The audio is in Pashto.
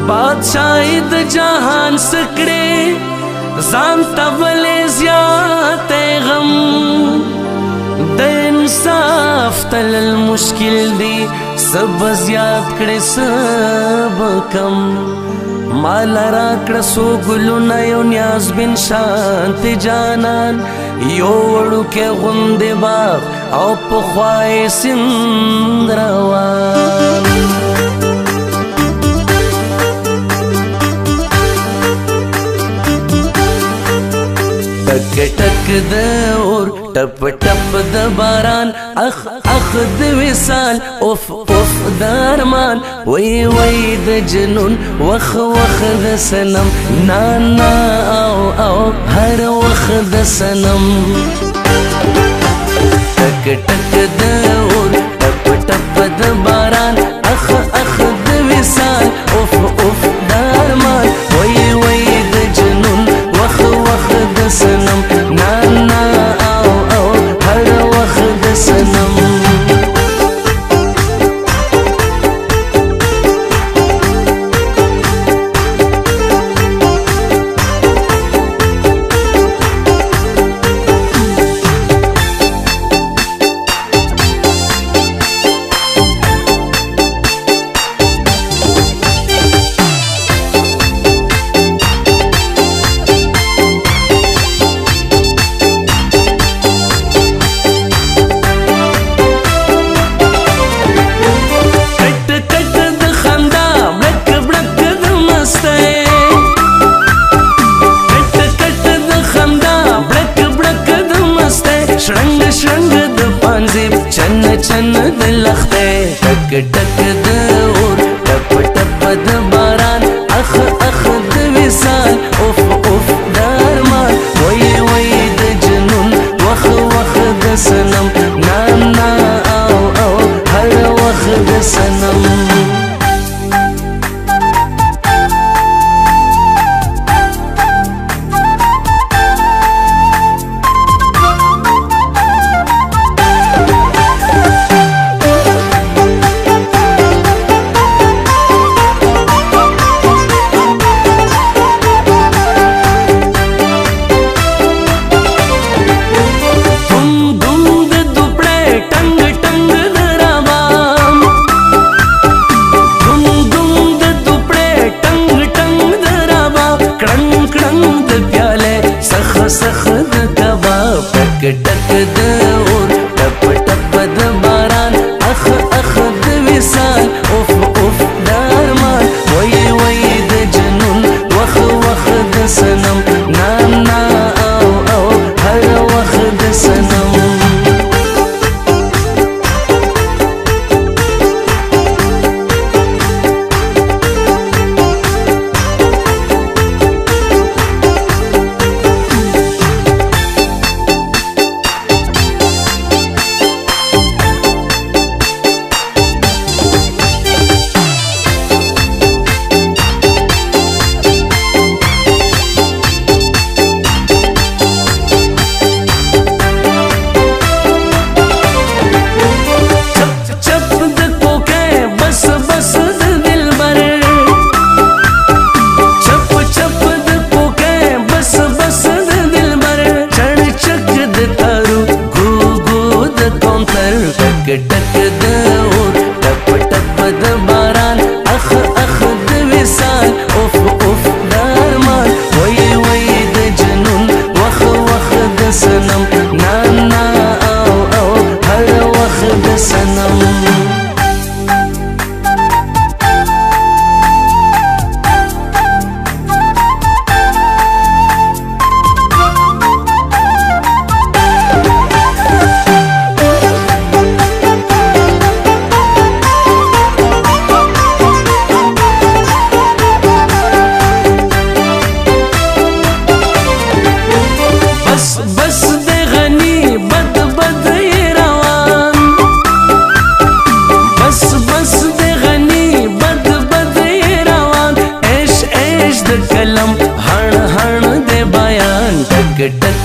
बादशाही د جهان سکړې ځان تولې زیات غم د انصاف تل مشکل دی سب زیات کړې سب کم مال را کړ سو ګلونه یو نیاز بن شانت جانان یو وړو کې غوندې باغ او په خوای سند روان ټک ټک د اور ټپ ټپ د باران اخ اخ د وصال اوف اوف د ارمان وی وی د جنون وخ وخ د سنم نا نا او او هر وخ د سنم ټک ټک د اور ټپ ټپ د باران اخ اخ د وصال اوف اوف د ارمان وی وی د جنون وخ وخ د سنم نا نا او او هر وخ د سنم شرنگ شرنگ د پانزیب چن چن د لخته ټک ټک د اور ټپ ټپ د باران اخ اخ د وصال اوف اوف د ارمان وی وی د جنون وخ وخ د سنم نا نا او او هر وخ د سنم سخ د کباب ټک ټک د اور ټپ ټپ د باران اخ اخ د وصال اوف اوف د ارمان وی وی د جنون وخ وخ د سنم نا نا او او هر وخ د سنم ټک د اور ټپ ټپ د باران اخ اخ د وصال اوف اوف د ارمان وی وی د جنون وخ وخ د سنم نا نا او او هر وخ د سنم ټک